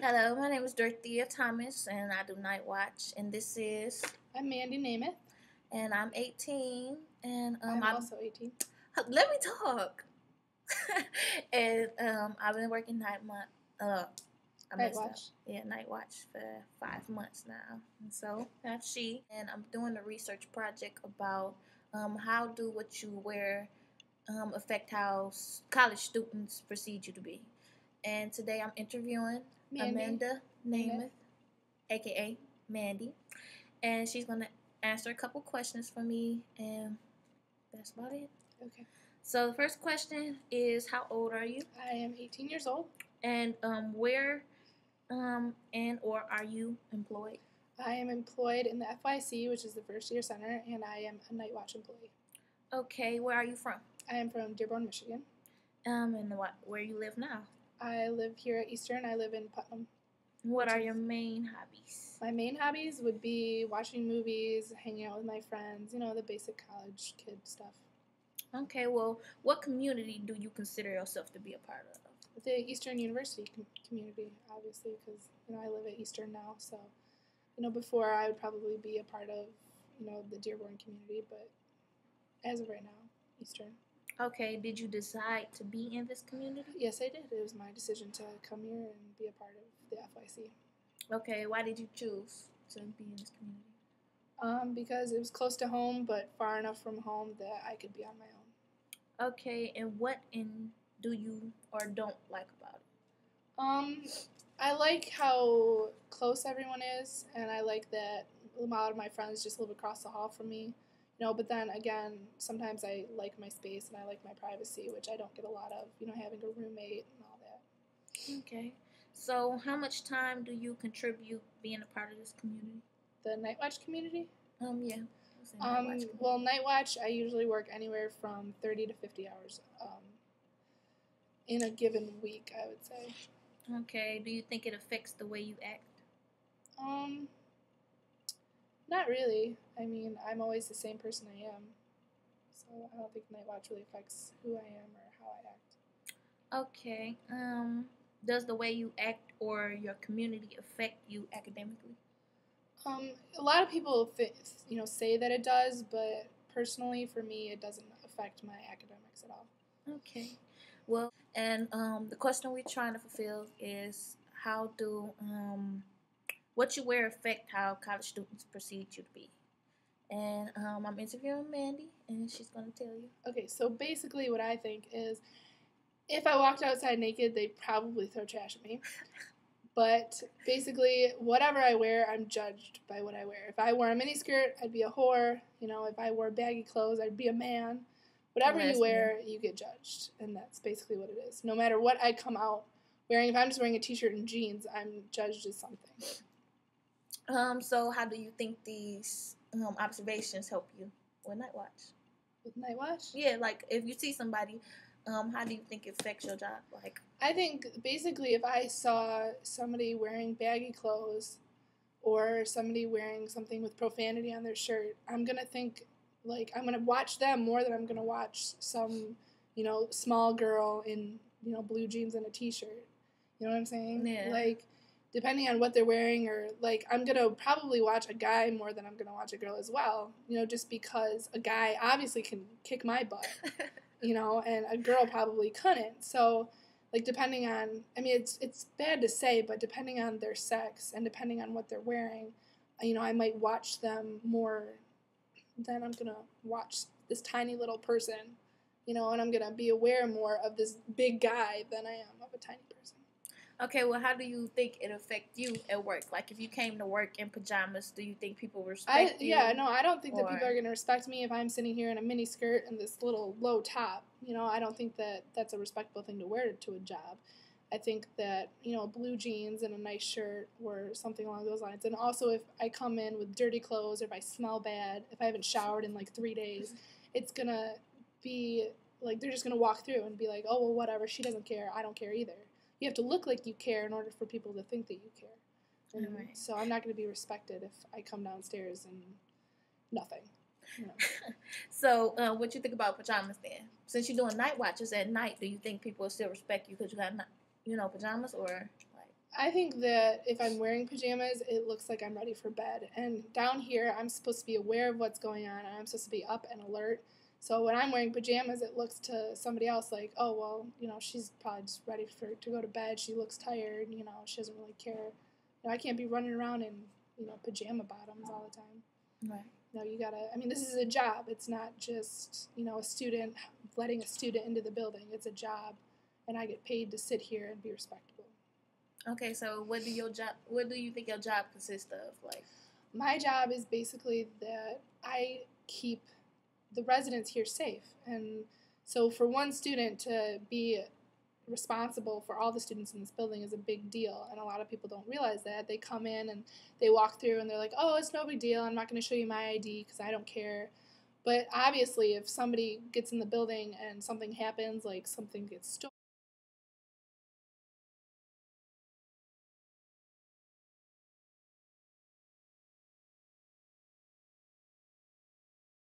Hello, my name is Dorthea Thomas, and I do Night Watch, and this is, I'm Mandy Namath. and I'm 18, and I'm also 18. Let me talk. And I've been working Night Watch. Night Watch for 5 months now, and so that's she. And I'm doing a research project about how do what you wear affect how college students perceive you to be. And today I'm interviewing Amanda Namath, aka Mandy, and she's gonna answer a couple questions for me, and that's about it. Okay. So the first question is, how old are you? I am 18 years old. And where and or are you employed? I am employed in the FYC, which is the first year center, and I am a Night Watch employee. Okay, where are you from? I am from Dearborn, Michigan. And where you live now? I live here at Eastern. I live in Putnam. What are your main hobbies? My main hobbies would be watching movies, hanging out with my friends, the basic college kid stuff. Okay, well, what community do you consider yourself to be a part of? The Eastern University community, obviously, because, I live at Eastern now. So, before I would probably be a part of, the Dearborn community, but as of right now, Eastern. Okay, did you decide to be in this community? Yes, I did. It was my decision to come here and be a part of the FYC. Okay, why did you choose to be in this community? Because it was close to home, but far enough from home that I could be on my own. Okay, and what do you or don't like about it? I like how close everyone is, and I like that a lot of my friends just live across the hall from me. But then again, sometimes I like my space and I like my privacy, which I don't get a lot of, having a roommate and all that. Okay. So how much time do you contribute being a part of this community? The Night Watch community? Yeah. Well, Night Watch, I usually work anywhere from 30 to 50 hours in a given week, I would say. Okay. Do you think it affects the way you act? Not really. I mean, I'm always the same person I am. So I don't think Night Watch really affects who I am or how I act. Okay. Does the way you act or your community affect you academically? A lot of people, say that it does, but personally, for me, it doesn't affect my academics at all. Okay. Well, and the question we're trying to fulfill is, how do what you wear affect how college students perceive you to be? And I'm interviewing Mandy, and she's going to tell you. Okay, so basically what I think is, if I walked outside naked, they'd probably throw trash at me. But basically, whatever I wear, I'm judged by what I wear. If I wore a miniskirt, I'd be a whore. If I wore baggy clothes, I'd be a man. Whatever you wear, you get judged. And that's basically what it is. No matter what I come out wearing, if I'm just wearing a t-shirt and jeans, I'm judged as something. So how do you think these observations help you with Night Watch? With Night Watch? Yeah, like if you see somebody, how do you think it affects your job? Like, I think basically if I saw somebody wearing baggy clothes or somebody wearing something with profanity on their shirt, I'm going to think, like, I'm going to watch them more than I'm going to watch some, small girl in, blue jeans and a t-shirt. You know what I'm saying? Yeah. Like, depending on what they're wearing, or, like, I'm going to probably watch a guy more than I'm going to watch a girl as well, just because a guy obviously can kick my butt, and a girl probably couldn't. So, like, depending on, I mean, it's bad to say, but depending on their sex and depending on what they're wearing, I might watch them more than I'm going to watch this tiny little person, and I'm going to be aware more of this big guy than I am of a tiny person. Okay, well, how do you think it affect you at work? Like, if you came to work in pajamas, do you think people respect you? Yeah, no, I don't think that people are going to respect me if I'm sitting here in a mini skirt and this little low top. I don't think that that's a respectable thing to wear to a job. I think that, blue jeans and a nice shirt or something along those lines. And also, if I come in with dirty clothes or if I smell bad, if I haven't showered in, like, 3 days, it's going to be, like, they're just going to walk through and be like, oh, well, whatever, she doesn't care, I don't care either. You have to look like you care in order for people to think that you care. Right. So I'm not going to be respected if I come downstairs and nothing. So what you think about pajamas then? Since you're doing night watches at night, do you think people will still respect you because you got pajamas, or like? I think that if I'm wearing pajamas, it looks like I'm ready for bed. And down here, I'm supposed to be aware of what's going on, and I'm supposed to be up and alert. So when I'm wearing pajamas, it looks to somebody else like, oh, well, she's probably just ready to go to bed. She looks tired. She doesn't really care. I can't be running around in, pajama bottoms all the time. Right. You gotta, this is a job. It's not just, a student letting a student into the building. It's a job, and I get paid to sit here and be respectable. Okay, so what do you think your job consists of? Like, my job is basically that I keep the residents here safe. And so for one student to be responsible for all the students in this building is a big deal, and a lot of people don't realize that. They come in and they walk through and they're like, oh, it's no big deal, I'm not going to show you my ID because I don't care. But obviously if somebody gets in the building and something happens, like something gets stolen